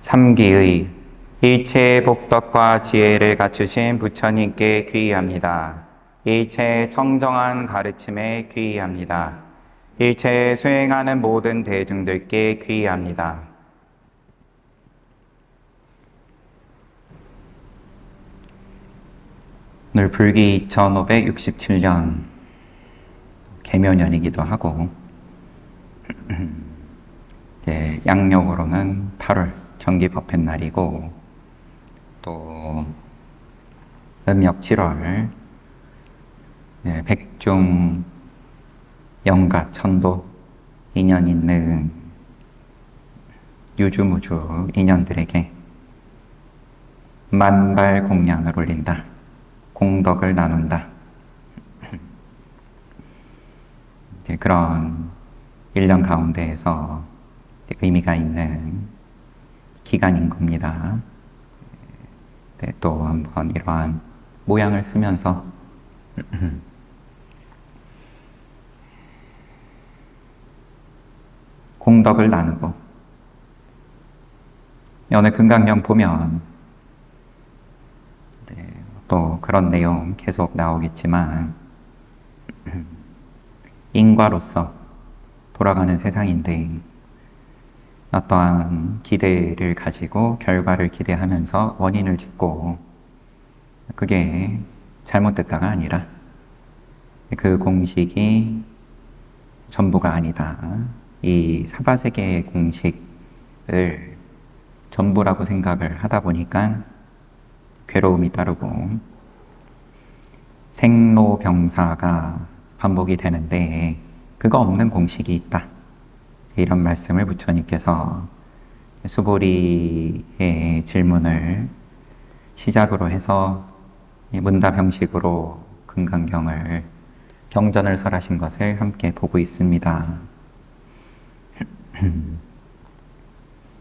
삼기의 일체의 복덕과 지혜를 갖추신 부처님께 귀의합니다. 일체의 청정한 가르침에 귀의합니다. 일체에 수행하는 모든 대중들께 귀의합니다. 오늘 불기 2567년 계묘년이기도 하고 이제 양력으로는 8월 정기법회날이고 또 음력 7월 백중 영가 천도 인연 있는 유주무주 인연들에게 만발 공양을 올린다. 공덕을 나눈다. 이제 그런 1년 가운데에서 의미가 있는 기간인 겁니다. 또 한번 이러한 모양을 쓰면서 공덕을 나누고 오늘 금강경 보면 또 그런 내용 계속 나오겠지만 인과로서 돌아가는 세상인데 어떠한 기대를 가지고 결과를 기대하면서 원인을 짓고 그게 잘못됐다가 아니라 그 공식이 전부가 아니다. 이 사바세계의 공식을 전부라고 생각을 하다 보니까 괴로움이 따르고 생로병사가 반복이 되는데 그거 없는 공식이 있다. 이런 말씀을 부처님께서 수보리의 질문을 시작으로 해서 문답 형식으로 금강경을 경전을 설하신 것을 함께 보고 있습니다.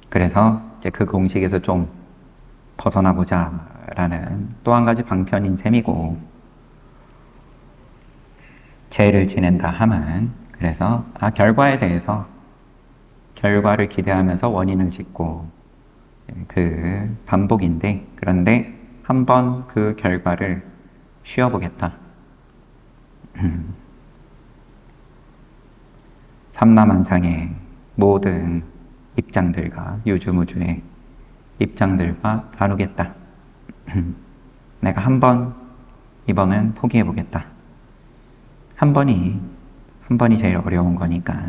그래서 이제 그 공식에서 좀 벗어나 보자라는 또 한 가지 방편인 셈이고 죄를 지낸다 함은 그래서 결과에 대해서 결과를 기대하면서 원인을 짓고 그 반복인데 그런데 한번 그 결과를 쉬어보겠다. 삼라만상의 모든 입장들과 유주무주의 입장들과 나누겠다. 내가 한번 이번은 포기해보겠다. 한 번이 제일 어려운 거니까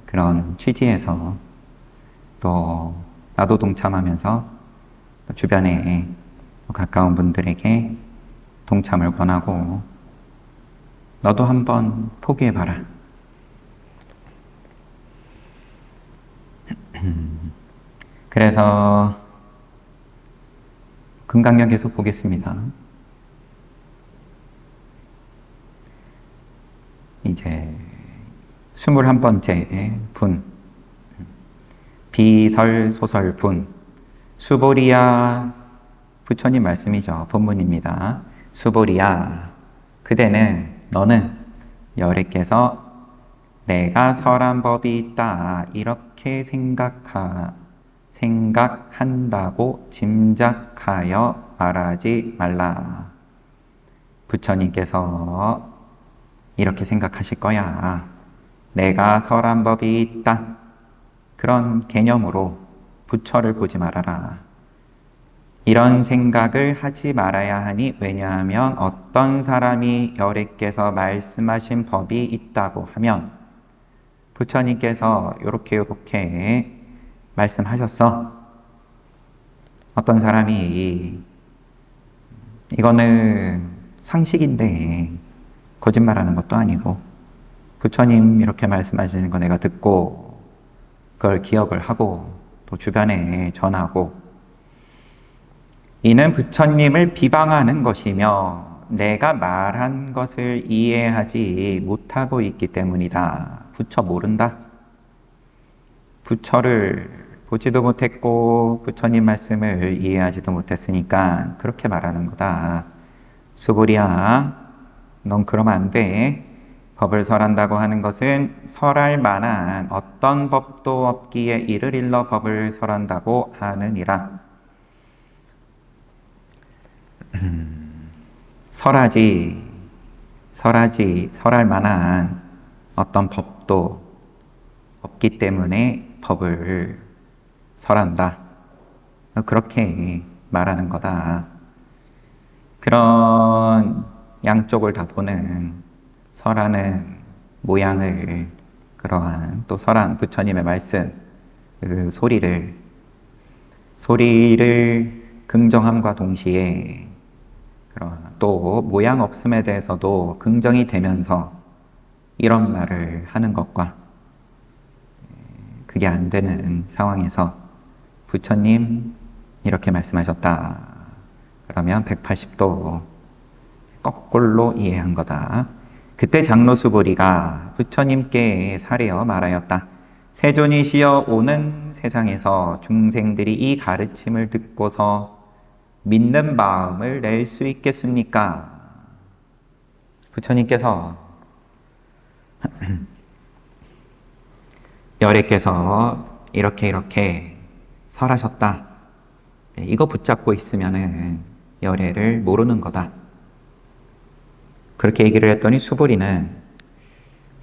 그런 취지에서 또 나도 동참하면서 주변에 가까운 분들에게 동참을 권하고 너도 한번 포기해봐라. 그래서 금강경 계속 보겠습니다. 이제 21번째 분 비설소설분 수보리야 부처님 말씀이죠. 본문입니다. 수보리야 너는 여래께서 내가 설한 법이 있다 이렇게 생각한다고 짐작하여 말하지 말라. 부처님께서 이렇게 생각하실 거야. 내가 설한 법이 있다. 그런 개념으로 부처를 보지 말아라. 이런 생각을 하지 말아야 하니 왜냐하면 어떤 사람이 여래께서 말씀하신 법이 있다고 하면 부처님께서 요렇게 말씀하셨어. 어떤 사람이 이거는 상식인데 거짓말하는 것도 아니고 부처님 이렇게 말씀하시는 거 내가 듣고 그걸 기억을 하고 또 주변에 전하고 이는 부처님을 비방하는 것이며 내가 말한 것을 이해하지 못하고 있기 때문이다. 부처 모른다. 부처를 보지도 못했고 부처님 말씀을 이해하지도 못했으니까 그렇게 말하는 거다. 수보리야, 넌 그러면 안 돼. 법을 설한다고 하는 것은 설할 만한 어떤 법도 없기에 이를 일러 법을 설한다고 하느니라. 설할 만한 어떤 법도 없기 때문에 법을 설한다. 그렇게 말하는 거다. 그런 양쪽을 다 보는 설하는 모양을, 그러한 또 설한 부처님의 말씀, 그 소리를 긍정함과 동시에 또 모양 없음에 대해서도 긍정이 되면서 이런 말을 하는 것과, 그게 안 되는 상황에서 부처님 이렇게 말씀하셨다. 그러면 180도 거꾸로 이해한 거다. 그때 장로 수보리가 부처님께 사례어 말하였다. 세존이시여, 오는 세상에서 중생들이 이 가르침을 듣고서 믿는 마음을 낼 수 있겠습니까? 부처님께서 열애께서 이렇게 설하셨다. 이거 붙잡고 있으면은 열애를 모르는 거다. 그렇게 얘기를 했더니 수보리는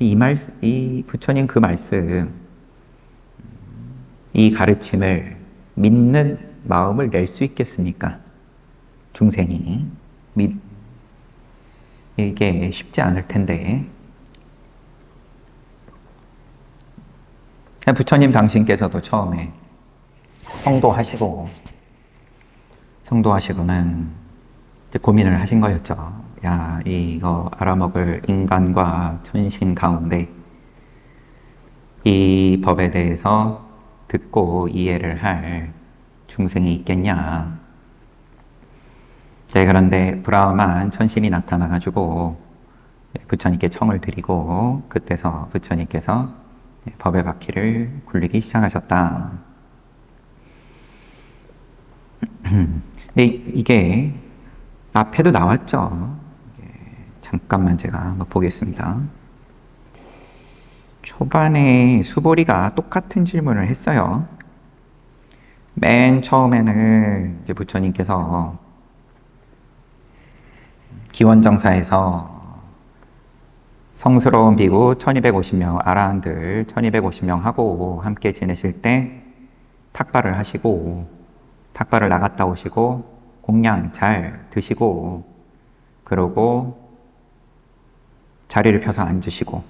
이 부처님 그 말씀, 이 가르침을 믿는 마음을 낼 수 있겠습니까? 중생이 이게 쉽지 않을 텐데. 부처님 당신께서도 처음에 성도하시고는 고민을 하신 거였죠. 야, 이거 알아먹을 인간과 천신 가운데 이 법에 대해서 듣고 이해를 할 중생이 있겠냐. 그런데 브라흐만 천신이 나타나가지고 부처님께 청을 드리고, 그때서 부처님께서 법의 바퀴를 굴리기 시작하셨다. 근데 이게 앞에도 나왔죠. 잠깐만 제가 한번 보겠습니다. 초반에 수보리가 똑같은 질문을 했어요. 맨 처음에는 이제 부처님께서 기원정사에서 성스러운 비구 1250명, 아라한들 1250명하고 함께 지내실 때 탁발을 하시고, 탁발을 나갔다 오시고 공양 잘 드시고, 그러고 자리를 펴서 앉으시고,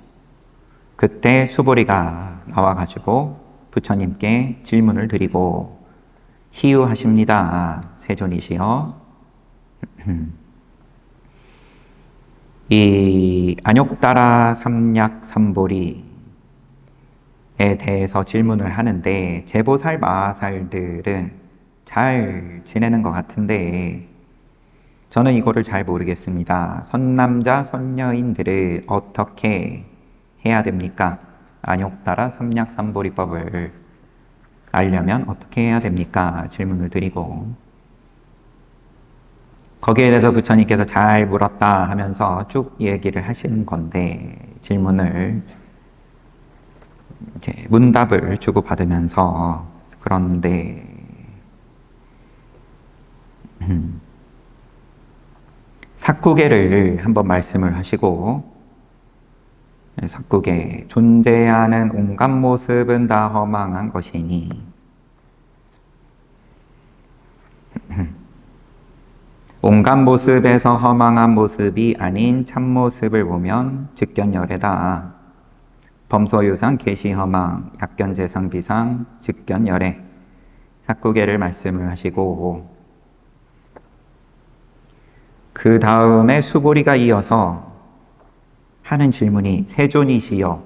그때 수보리가 나와가지고 부처님께 질문을 드리고, 희유하십니다. 세존이시여, 이 안욕따라 삼약삼보리에 대해서 질문을 하는데, 제보살 마하살들은 잘 지내는 것 같은데 저는 이거를 잘 모르겠습니다. 선남자 선녀인들은 어떻게 해야 됩니까? 안욕따라 삼약삼보리법을 알려면 어떻게 해야 됩니까? 질문을 드리고, 거기에 대해서 부처님께서 잘 물었다 하면서 쭉 얘기를 하시는 건데, 질문을 이제 문답을 주고받으면서, 그런데 삭구계를 한번 말씀을 하시고, 삭구계, 존재하는 온갖 모습은 다 허망한 것이니 온갖 모습에서 허망한 모습이 아닌 참모습을 보면 즉견열애다. 범소유상 계시허망 약견재상 비상 즉견열애. 삭구계를 말씀을 하시고, 그 다음에 수보리가 이어서 하는 질문이 세존이시여,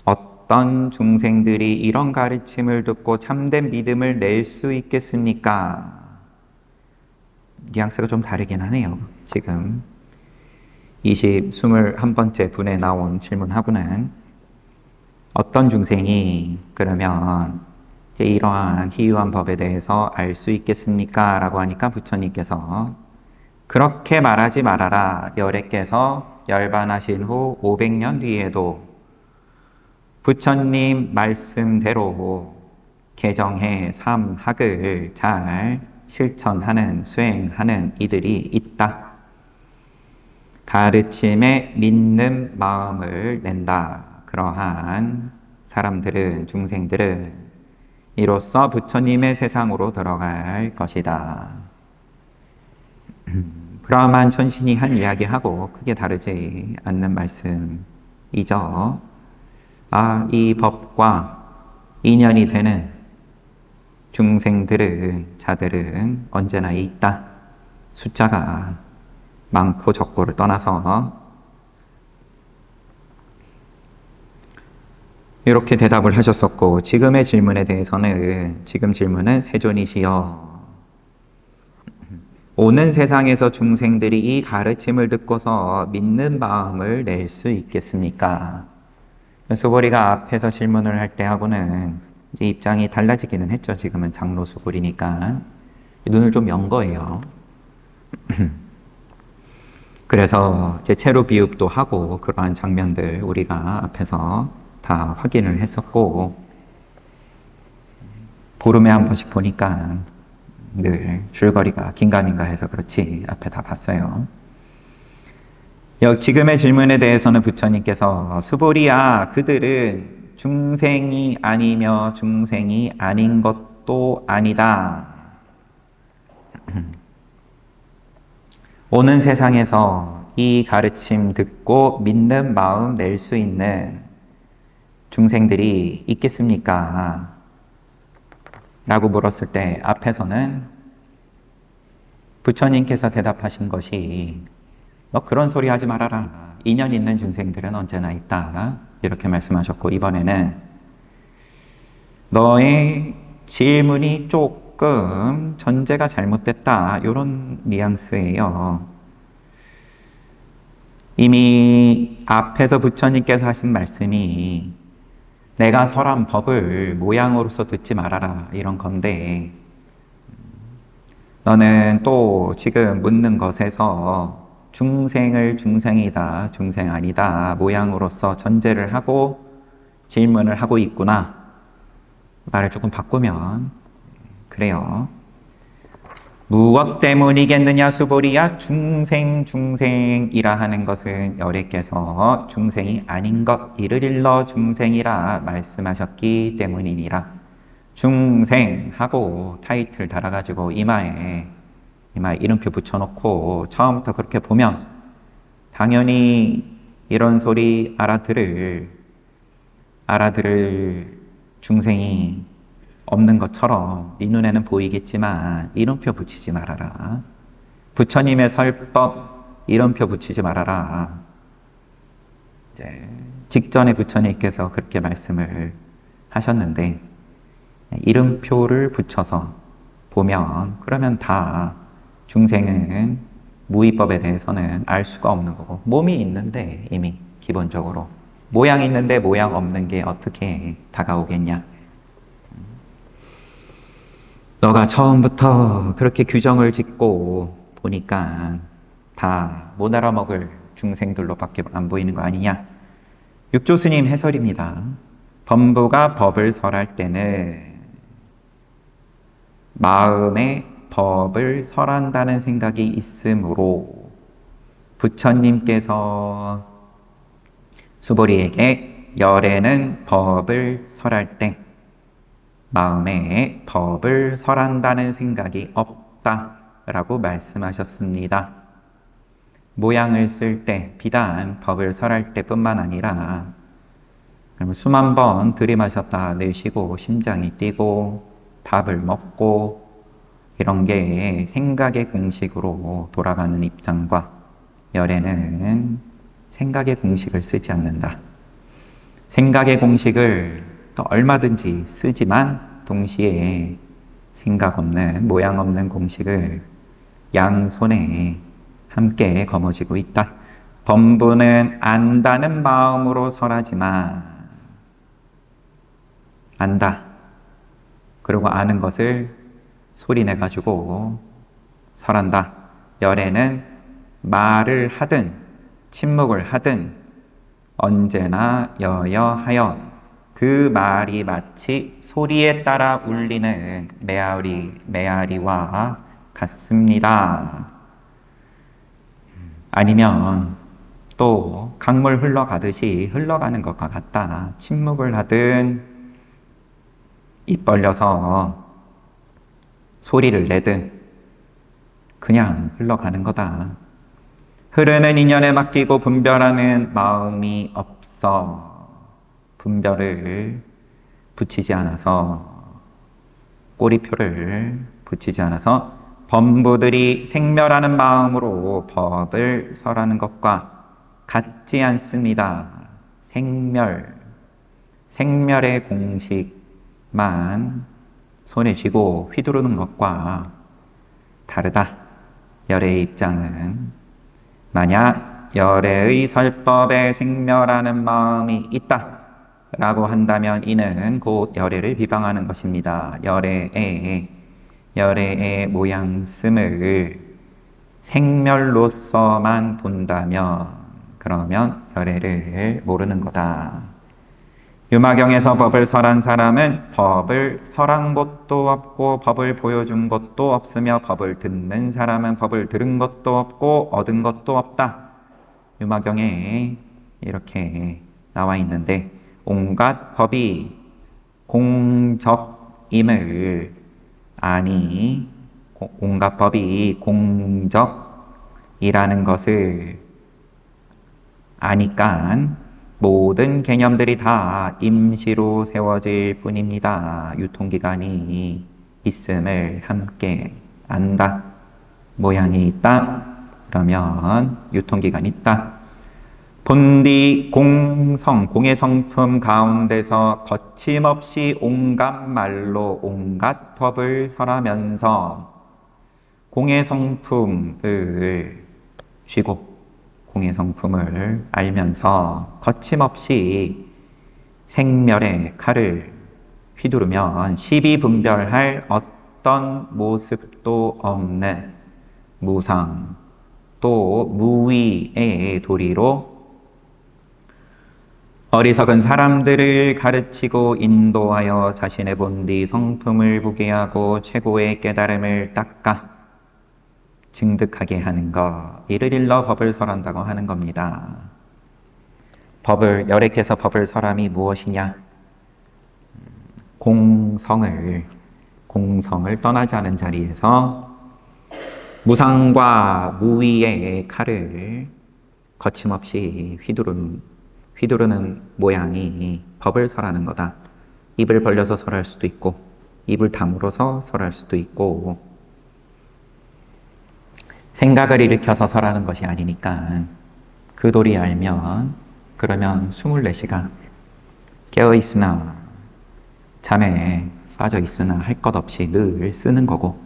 어떤 중생들이 이런 가르침을 듣고 참된 믿음을 낼 수 있겠습니까? 뉘앙스가 좀 다르긴 하네요. 지금 21번째 분에 나온 질문하고는 어떤 중생이 그러면 이제 이러한 희유한 법에 대해서 알 수 있겠습니까? 라고 하니까 부처님께서 그렇게 말하지 말아라. 여래께서 열반하신 후 500년 뒤에도 부처님 말씀대로 개정해 삼학을 잘 실천하는, 수행하는 이들이 있다. 가르침에 믿는 마음을 낸다. 그러한 사람들은, 중생들은 이로써 부처님의 세상으로 들어갈 것이다. 브라만 천신이 한 이야기하고 크게 다르지 않는 말씀이죠. 이 법과 인연이 되는 중생들은, 자들은 언제나 있다. 숫자가 많고 적고를 떠나서 이렇게 대답을 하셨었고, 지금의 질문에 대해서는, 지금 질문은 세존이시여, 오는 세상에서 중생들이 이 가르침을 듣고서 믿는 마음을 낼 수 있겠습니까? 수보리가 앞에서 질문을 할 때하고는 이제 입장이 달라지기는 했죠. 지금은 장로 수보리니까 눈을 좀 연 거예요. 그래서 이제 채로 비읍도 하고 그러한 장면들 우리가 앞에서 다 확인을 했었고, 보름에 한 번씩 보니까 늘 줄거리가 긴가민가 해서 그렇지 앞에 다 봤어요. 지금의 질문에 대해서는 부처님께서 수보리야, 그들은 중생이 아니며 중생이 아닌 것도 아니다. 오는 세상에서 이 가르침 듣고 믿는 마음 낼 수 있는 중생들이 있겠습니까? 라고 물었을 때 앞에서는 부처님께서 대답하신 것이 너 그런 소리 하지 말아라. 인연 있는 중생들은 언제나 있다. 이렇게 말씀하셨고, 이번에는 너의 질문이 조금 전제가 잘못됐다. 이런 뉘앙스예요. 이미 앞에서 부처님께서 하신 말씀이 내가 설한 법을 모양으로서 듣지 말아라. 이런 건데, 너는 또 지금 묻는 것에서 중생을 중생이다, 중생 아니다 모양으로서 전제를 하고 질문을 하고 있구나. 말을 조금 바꾸면 그래요. 무엇 때문이겠느냐 수보리야? 중생이라 하는 것은 여래께서 중생이 아닌 것 이를 일러 중생이라 말씀하셨기 때문이니라. 중생하고 타이틀 달아가지고 이마에 이름표 붙여놓고 처음부터 그렇게 보면 당연히 이런 소리 알아들을 중생이 없는 것처럼 네 눈에는 보이겠지만 이름표 붙이지 말아라. 부처님의 설법 이름표 붙이지 말아라. 이제 직전에 부처님께서 그렇게 말씀을 하셨는데 이름표를 붙여서 보면 그러면 다 중생은 무위법에 대해서는 알 수가 없는 거고, 몸이 있는데 이미 기본적으로 모양 있는데 모양 없는 게 어떻게 다가오겠냐. 너가 처음부터 그렇게 규정을 짓고 보니까 다 못 알아먹을 중생들로밖에 안 보이는 거 아니냐. 육조 스님 해설입니다. 범부가 법을 설할 때는 마음에 법을 설한다는 생각이 있으므로 부처님께서 수보리에게 열에는 법을 설할 때 마음에 법을 설한다는 생각이 없다라고 말씀하셨습니다. 모양을 쓸 때 비단 법을 설할 때뿐만 아니라 수만 번 들이마셨다 내쉬고 심장이 뛰고 밥을 먹고 이런 게 생각의 공식으로 돌아가는 입장과 열에는 생각의 공식을 쓰지 않는다. 생각의 공식을 또 얼마든지 쓰지만 동시에 생각 없는, 모양 없는 공식을 양손에 함께 거머쥐고 있다. 범부는 안다는 마음으로 설하지만 안다. 그리고 아는 것을 소리 내가지고 설한다. 열애는 말을 하든 침묵을 하든 언제나 여여하여 그 말이 마치 소리에 따라 울리는 메아리와 같습니다. 아니면 또 강물 흘러가듯이 흘러가는 것과 같다. 침묵을 하든 입 벌려서 소리를 내든 그냥 흘러가는 거다. 흐르는 인연에 맡기고 분별하는 마음이 없어 분별을 붙이지 않아서 꼬리표를 붙이지 않아서 범부들이 생멸하는 마음으로 법을 설하는 것과 같지 않습니다. 생멸의 공식만 손에 쥐고 휘두르는 것과 다르다. 열애의 입장은 만약 열애의 설법에 생멸하는 마음이 있다 라고 한다면 이는 곧 열애를 비방하는 것입니다. 열애의 모양씀을 생멸로서만 본다면 그러면 열애를 모르는 거다. 유마경에서 법을 설한 사람은 법을 설한 것도 없고 법을 보여준 것도 없으며 법을 듣는 사람은 법을 들은 것도 없고 얻은 것도 없다. 유마경에 이렇게 나와 있는데 온갖 법이 공적임을 아니 온갖 법이 공적이라는 것을 아니까 모든 개념들이 다 임시로 세워질 뿐입니다. 유통기간이 있음을 함께 안다. 모양이 있다. 그러면 유통기간이 있다. 본디 공성, 공의 성품 가운데서 거침없이 온갖 말로 온갖 법을 설하면서 공의 성품을 쥐고 공의 성품을 알면서 거침없이 생멸의 칼을 휘두르면 시비분별할 어떤 모습도 없는 무상 또 무위의 도리로 어리석은 사람들을 가르치고 인도하여 자신의 본디 성품을 보게 하고 최고의 깨달음을 닦아 증득하게 하는 것, 이를 일러 법을 설한다고 하는 겁니다. 열애께서 법을 설함이 무엇이냐? 공성을 떠나지 않은 자리에서 무상과 무위의 칼을 거침없이 휘두르는 모양이 법을 설하는 거다. 입을 벌려서 설할 수도 있고 입을 다물어서 설할 수도 있고 생각을 일으켜서 설하는 것이 아니니까 그 도리 알면 그러면 24시간 깨어있으나 잠에 빠져있으나 할 것 없이 늘 쓰는 거고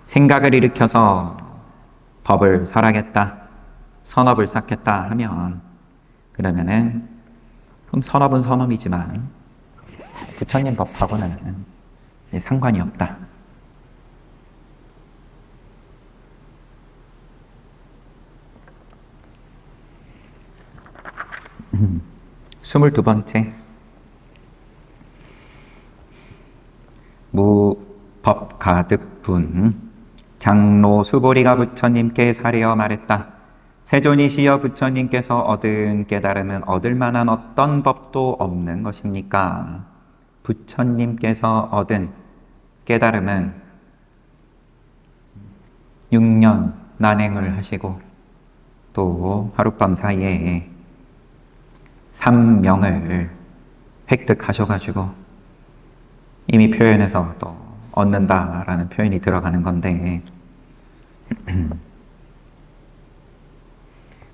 생각을 일으켜서 법을 설하겠다, 선업을 쌓겠다 하면 그러면은 선업은 선업이지만 부처님 법하고는 상관이 없다. 22번째 무법가득분 장로 수보리가 부처님께 사례어 말했다. 세존이시여 부처님께서 얻은 깨달음은 얻을 만한 어떤 법도 없는 것입니까? 부처님께서 얻은 깨달음은 6년 난행을 하시고 또 하룻밤 사이에 3명을 획득하셔가지고 이미 표현해서 또 얻는다라는 표현이 들어가는 건데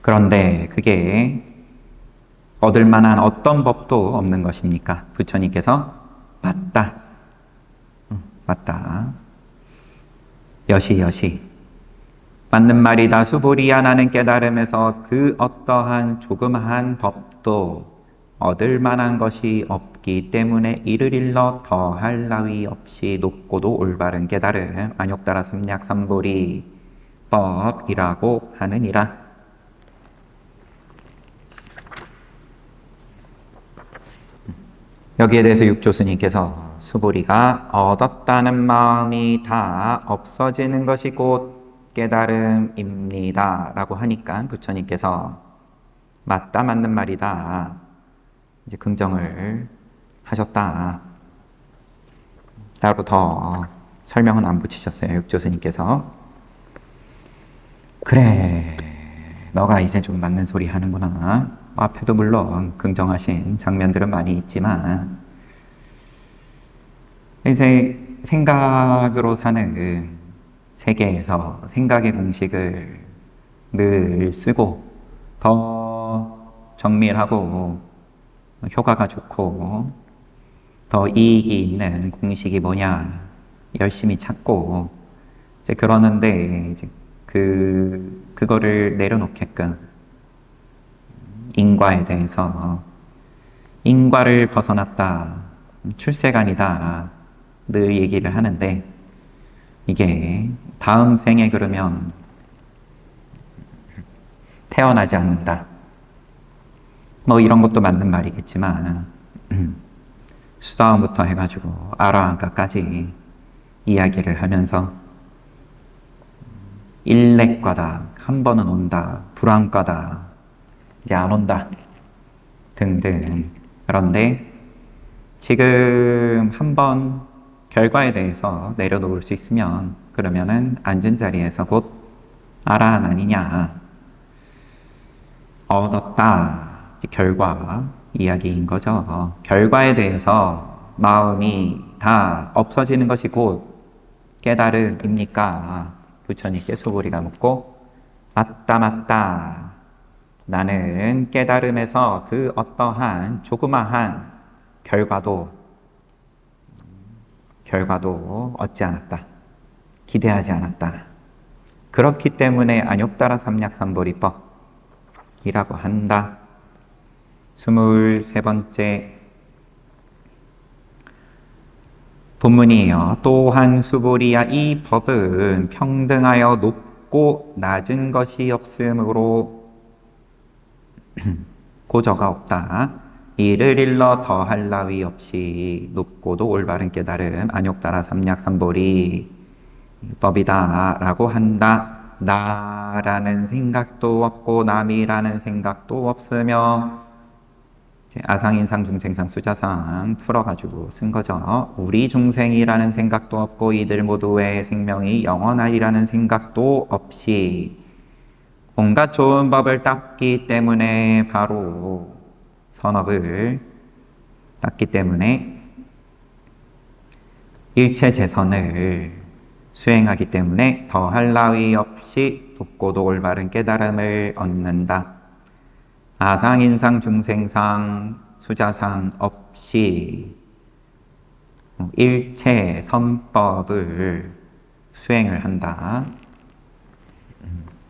그런데 그게 얻을 만한 어떤 법도 없는 것입니까? 부처님께서 맞다. 맞다. 여시 맞는 말이다. 수보리야 나는 깨달음에서 그 어떠한 조그마한 법도 얻을 만한 것이 없기 때문에 이를 일러 더할 나위 없이 높고도 올바른 깨달음 안욕따라 삼약 삼보리 법이라고 하느니라. 여기에 대해서 육조스님께서 수보리가 얻었다는 마음이 다 없어지는 것이 곧 깨달음입니다 라고 하니까 부처님께서 맞다, 맞는 말이다, 이제 긍정을 하셨다. 따로 더 설명은 안 붙이셨어요, 육조스님께서. 그래, 너가 이제 좀 맞는 소리 하는구나. 앞에도 물론 긍정하신 장면들은 많이 있지만 이제 생각으로 사는 세계에서 생각의 공식을 늘 쓰고 더 정밀하고 효과가 좋고 더 이익이 있는 공식이 뭐냐 열심히 찾고 이제 그러는데 이제 그거를 내려놓게끔 인과에 대해서 인과를 벗어났다, 출세간이다 늘 얘기를 하는데 이게 다음 생에 그러면 태어나지 않는다 뭐 이런 것도 맞는 말이겠지만 수다음부터 해가지고 아라한가까지 이야기를 하면서 일렉과다, 한 번은 온다, 불안과다, 이제 안 온다 등등. 그런데 지금 한번 결과에 대해서 내려놓을 수 있으면 그러면은 앉은 자리에서 곧 아라한 아니냐, 얻었다, 결과 이야기인 거죠. 결과에 대해서 마음이 다 없어지는 것이 곧 깨달음입니까? 부처님께 수보리가 묻고 맞다, 맞다. 나는 깨달음에서 그 어떠한 조그마한 결과도 얻지 않았다. 기대하지 않았다. 그렇기 때문에 안욕다라 삼략삼보리법이라고 한다. 23번째 본문이에요. 또한 수보리야 이 법은 평등하여 높고 낮은 것이 없으므로 고저가 없다. 이를 일러 더할 나위 없이 높고도 올바른 깨달음 안욕다라 삼략삼보리 법이다 라고 한다. 나라는 생각도 없고 남이라는 생각도 없으며 아상인상 중생상 수자상 풀어가지고 쓴 거죠. 우리 중생이라는 생각도 없고 이들 모두의 생명이 영원하리라는 생각도 없이 온갖 좋은 법을 닦기 때문에 바로 선업을 닦기 때문에 일체 재선을 수행하기 때문에 더할 나위 없이 높고도 올바른 깨달음을 얻는다. 아상인상 중생상 수자상 없이 일체 선법을 수행을 한다.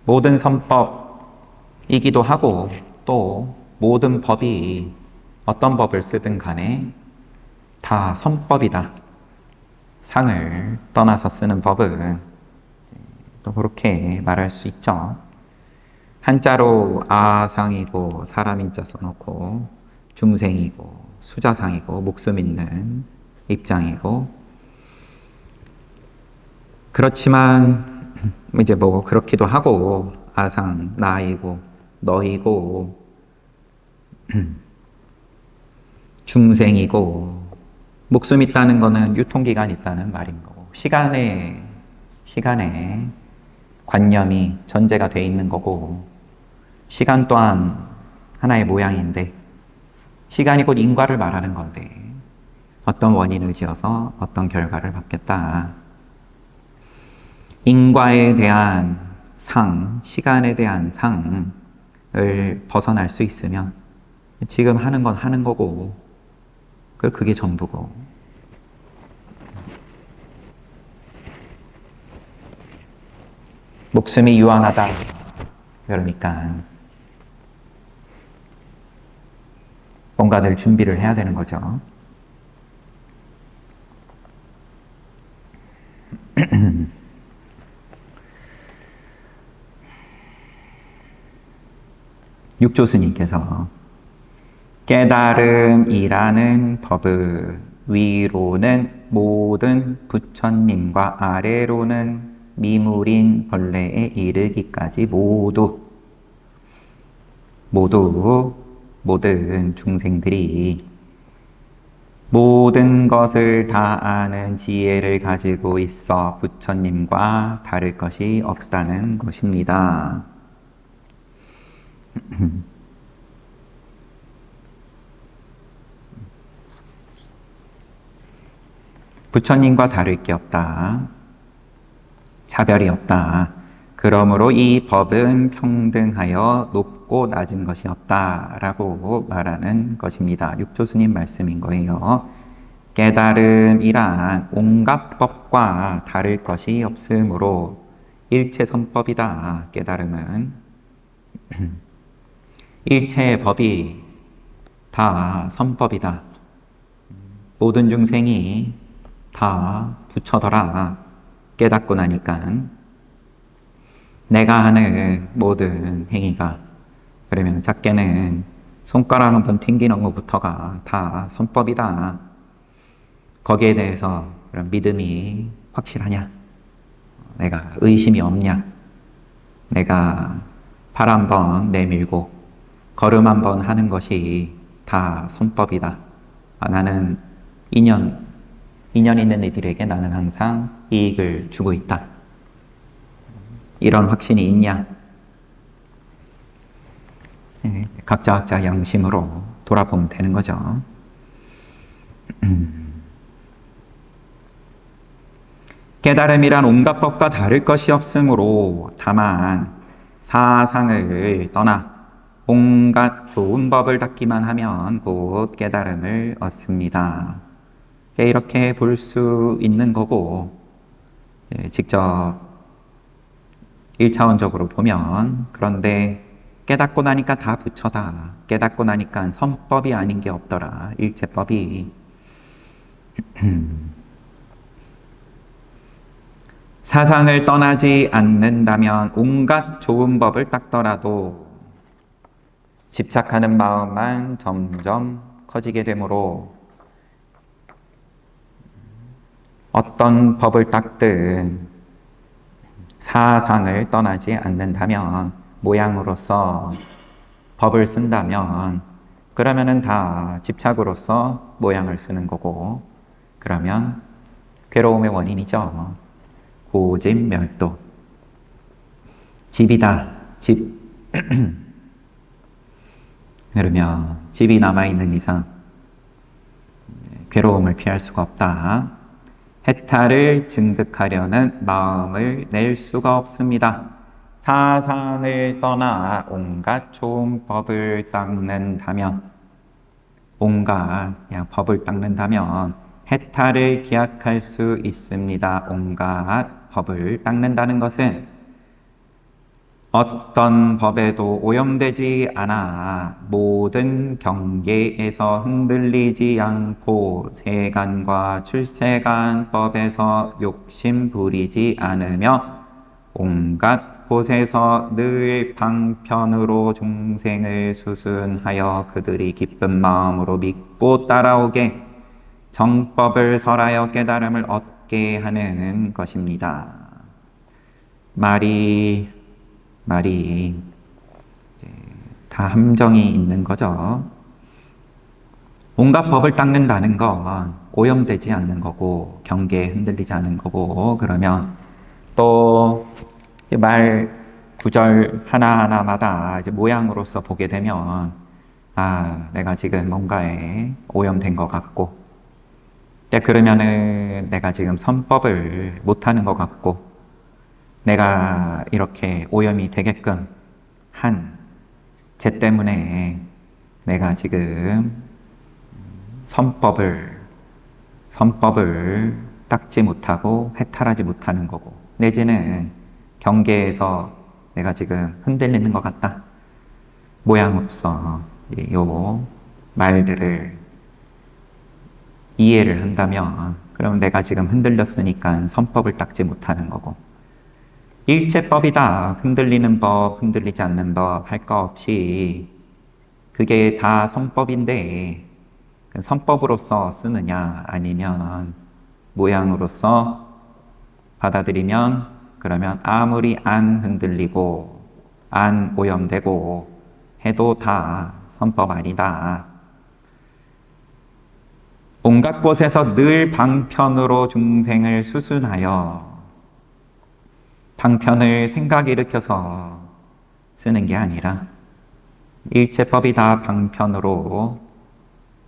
모든 선법이기도 하고 또 모든 법이 어떤 법을 쓰든 간에 다 선법이다. 상을 떠나서 쓰는 법은 또 그렇게 말할 수 있죠. 한자로 아상이고 사람인자 써놓고 중생이고 수자상이고 목숨 있는 입장이고 그렇지만 이제 뭐 그렇기도 하고 아상 나이고 너이고 중생이고 목숨 있다는 거는 유통기간이 있다는 말인 거고 시간에 관념이 전제가 돼 있는 거고 시간 또한 하나의 모양인데 시간이 곧 인과를 말하는 건데 어떤 원인을 지어서 어떤 결과를 받겠다. 인과에 대한 상, 시간에 대한 상을 벗어날 수 있으면 지금 하는 건 하는 거고 그게 전부고 목숨이 유한하다 그러니까 뭔가 늘 준비를 해야 되는 거죠. 육조 스님께서 깨달음이라는 법은 위로는 모든 부처님과 아래로는 미물인 벌레에 이르기까지 모든 중생들이 모든 것을 다 아는 지혜를 가지고 있어 부처님과 다를 것이 없다는 것입니다. 부처님과 다를 게 없다. 차별이 없다. 그러므로 이 법은 평등하여 높고 낮은 것이 없다라고 말하는 것입니다. 육조스님 말씀인 거예요. 깨달음이란 온갖 법과 다를 것이 없으므로 일체선법이다. 깨달음은 일체의 법이 다 선법이다. 모든 중생이 다 부처더라. 깨닫고 나니까 내가 하는 모든 행위가, 그러면 작게는 손가락 한번 튕기는 것부터가 다 선법이다. 거기에 대해서 그런 믿음이 확실하냐? 내가 의심이 없냐? 내가 팔 한번 내밀고 걸음 한번 하는 것이 다 선법이다. 나는 인연 있는 이들에게 나는 항상 이익을 주고 있다. 이런 확신이 있냐? 각자 양심으로 돌아보면 되는 거죠. 깨달음이란 온갖 법과 다를 것이 없으므로 다만 사상을 떠나 온갖 좋은 법을 닦기만 하면 곧 깨달음을 얻습니다. 이렇게 볼 수 있는 거고, 직접 1차원적으로 보면, 그런데 깨닫고 나니까 다 부처다. 깨닫고 나니까 선법이 아닌 게 없더라. 일체법이. 사상을 떠나지 않는다면 온갖 좋은 법을 닦더라도 집착하는 마음만 점점 커지게 되므로 어떤 법을 닦든 사상을 떠나지 않는다면, 모양으로서 법을 쓴다면, 그러면은 다 집착으로서 모양을 쓰는 거고, 그러면 괴로움의 원인이죠. 고집멸도. 집이다, 집. 그러면 집이 남아있는 이상 괴로움을 피할 수가 없다. 해탈을 증득하려는 마음을 낼 수가 없습니다. 사상을 떠나 온갖 좋은 법을 닦는다면, 온갖 그냥 법을 닦는다면 해탈을 기약할 수 있습니다. 온갖 법을 닦는다는 것은 어떤 법에도 오염되지 않아 모든 경계에서 흔들리지 않고 세간과 출세간법에서 욕심 부리지 않으며 온갖 곳에서 늘 방편으로 중생을 수순하여 그들이 기쁜 마음으로 믿고 따라오게 정법을 설하여 깨달음을 얻게 하는 것입니다. 말이 다 함정이 있는 거죠. 온갖 법을 닦는다는 건 오염되지 않는 거고, 경계에 흔들리지 않는 거고, 그러면 또 말 구절 하나하나마다 이제 모양으로서 보게 되면, 내가 지금 뭔가에 오염된 것 같고, 그러면은 내가 지금 선법을 못하는 것 같고, 내가 이렇게 오염이 되게끔 한 죄 때문에 내가 지금 선법을 닦지 못하고 해탈하지 못하는 거고, 내지는 경계에서 내가 지금 흔들리는 것 같다. 모양으로서 요 말들을 이해를 한다면, 그럼 내가 지금 흔들렸으니까 선법을 닦지 못하는 거고, 일체법이다. 흔들리는 법, 흔들리지 않는 법, 할 거 없이 그게 다 선법인데 선법으로서 쓰느냐 아니면 모양으로서 받아들이면 그러면 아무리 안 흔들리고 안 오염되고 해도 다 선법 아니다. 온갖 곳에서 늘 방편으로 중생을 수순하여 방편을 생각 일으켜서 쓰는 게 아니라 일체법이 다 방편으로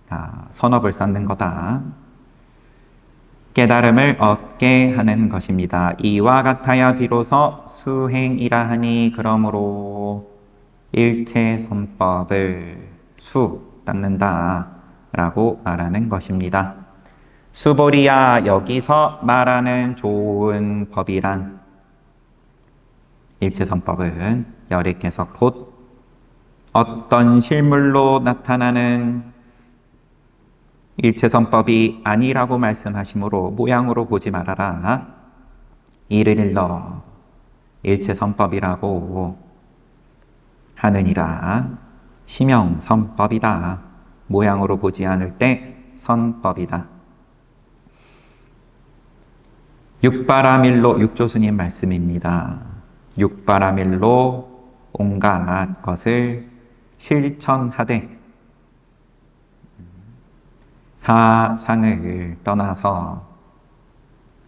다 선업을 쌓는 거다. 깨달음을 얻게 하는 것입니다. 이와 같아야 비로소 수행이라 하니 그러므로 일체 선법을 닦는다 라고 말하는 것입니다. 수보리야 여기서 말하는 좋은 법이란 일체선법은 여리께서 곧 어떤 실물로 나타나는 일체선법이 아니라고 말씀하시므로 모양으로 보지 말아라. 이를 일러 일체선법이라고 하느니라. 심형선법이다. 모양으로 보지 않을 때 선법이다. 육바라밀로 육조스님 말씀입니다. 육바라밀로 온갖 것을 실천하되 사상을 떠나서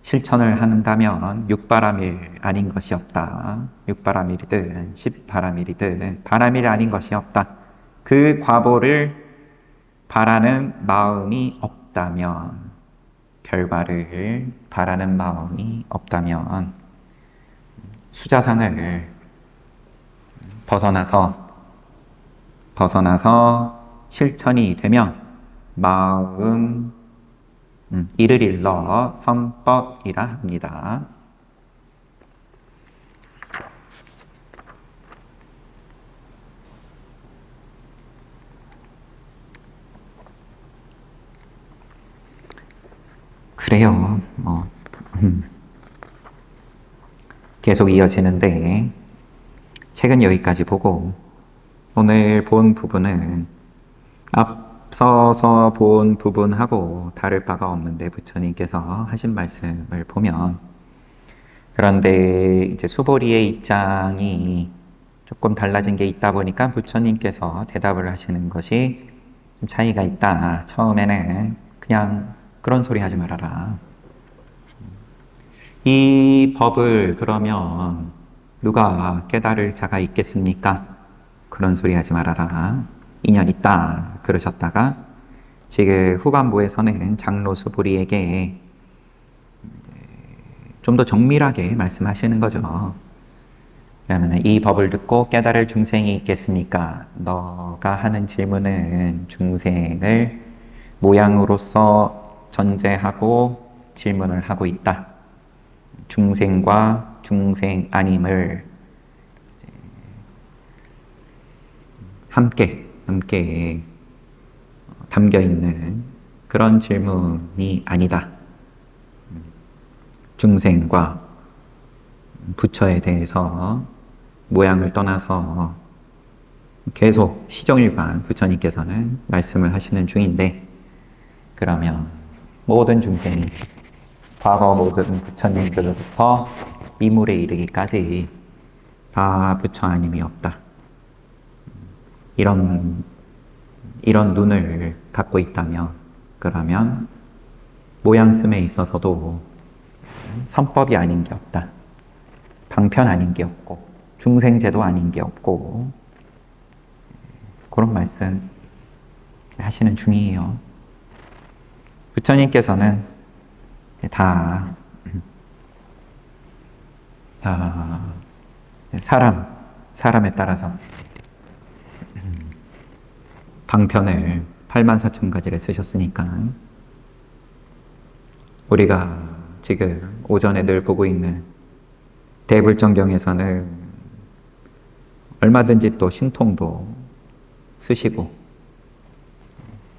실천을 한다면 육바라밀 아닌 것이 없다. 육바라밀이든 십바라밀이든 바라밀 아닌 것이 없다. 그 과보를 바라는 마음이 없다면, 결과를 바라는 마음이 없다면 수자상을 벗어나서 실천이 되면 마음 이를 일러 선법이라 합니다. 그래요. 계속 이어지는데 책은 여기까지 보고 오늘 본 부분은 앞서서 본 부분하고 다를 바가 없는데 부처님께서 하신 말씀을 보면 그런데 이제 수보리의 입장이 조금 달라진 게 있다 보니까 부처님께서 대답을 하시는 것이 좀 차이가 있다. 처음에는 그냥 그런 소리 하지 말아라. 이 법을 그러면 누가 깨달을 자가 있겠습니까? 그런 소리 하지 말아라. 인연 있다. 그러셨다가 지금 후반부에서는 장로 수보리에게 좀 더 정밀하게 말씀하시는 거죠. 그러면 이 법을 듣고 깨달을 중생이 있겠습니까? 너가 하는 질문은 중생을 모양으로서 전제하고 질문을 하고 있다. 중생과 중생 아님을 함께 담겨있는 그런 질문이 아니다. 중생과 부처에 대해서 모양을 떠나서 계속 시정일관 부처님께서는 말씀을 하시는 중인데 그러면 모든 중생이 과거 모든 부처님들로부터 미물에 이르기까지 다 부처 아님이 없다. 이런 눈을 갖고 있다면 그러면 모양씀에 있어서도 선법이 아닌 게 없다. 방편 아닌 게 없고 중생제도 아닌 게 없고 그런 말씀 하시는 중이에요. 부처님께서는 다 사람에 따라서 방편을 84,000가지를 쓰셨으니까 우리가 지금 오전에 늘 보고 있는 대불정경에서는 얼마든지 또 신통도 쓰시고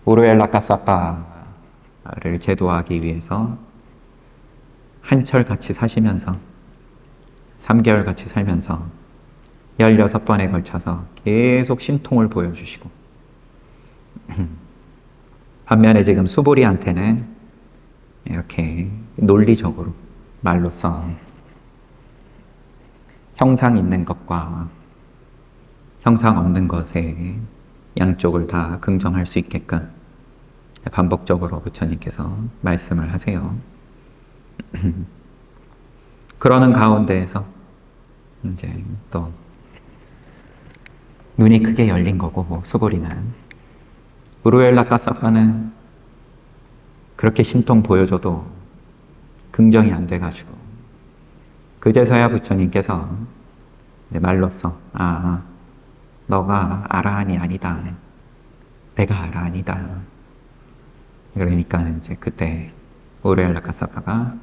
우르엘라카사파를 제도하기 위해서 한철같이 사시면서 3개월 같이 살면서 16번에 걸쳐서 계속 신통을 보여주시고 반면에 지금 수보리한테는 이렇게 논리적으로 말로써 형상 있는 것과 형상 없는 것의 양쪽을 다 긍정할 수 있게끔 반복적으로 부처님께서 말씀을 하세요. 그러는 가운데에서 이제 또 눈이 크게 열린 거고 수보리는 우루엘라 까사파는 그렇게 신통 보여줘도 긍정이 안 돼가지고 그제서야 부처님께서 말로써 너가 아라한이 아니다. 내가 아라한이다. 그러니까 이제 그때 우루엘라 까사파가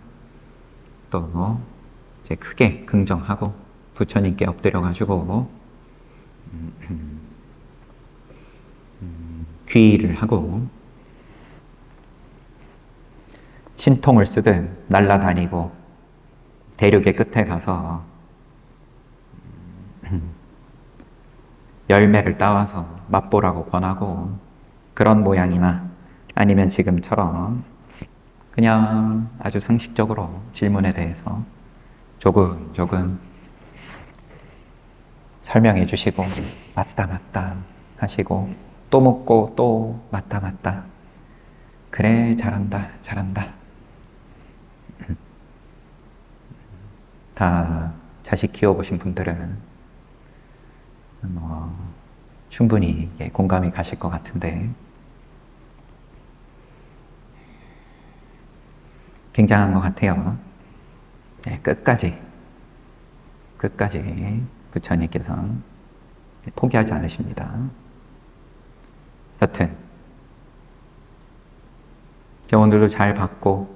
또 이제 크게 긍정하고 부처님께 엎드려가지고 귀의를 하고 신통을 쓰듯 날아다니고 대륙의 끝에 가서 열매를 따와서 맛보라고 권하고 그런 모양이나 아니면 지금처럼 그냥 아주 상식적으로 질문에 대해서 조금 설명해 주시고 맞다 하시고 또 묻고 또 맞다 그래 잘한다 다 자식 키워보신 분들은 충분히 공감이 가실 것 같은데 굉장한 것 같아요. 끝까지 부처님께서 포기하지 않으십니다. 여튼 오늘도 잘 받고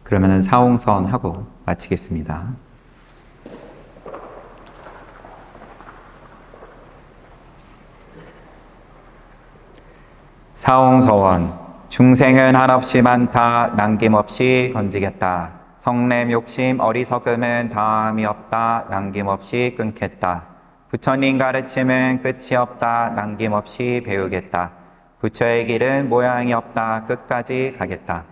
그러면은 사홍선 하고 마치겠습니다. 사홍서원 중생은 한없이 많다 남김없이 건지겠다. 성냄 욕심 어리석음은 다함이 없다 남김없이 끊겠다. 부처님 가르침은 끝이 없다 남김없이 배우겠다. 부처의 길은 모양이 없다 끝까지 가겠다.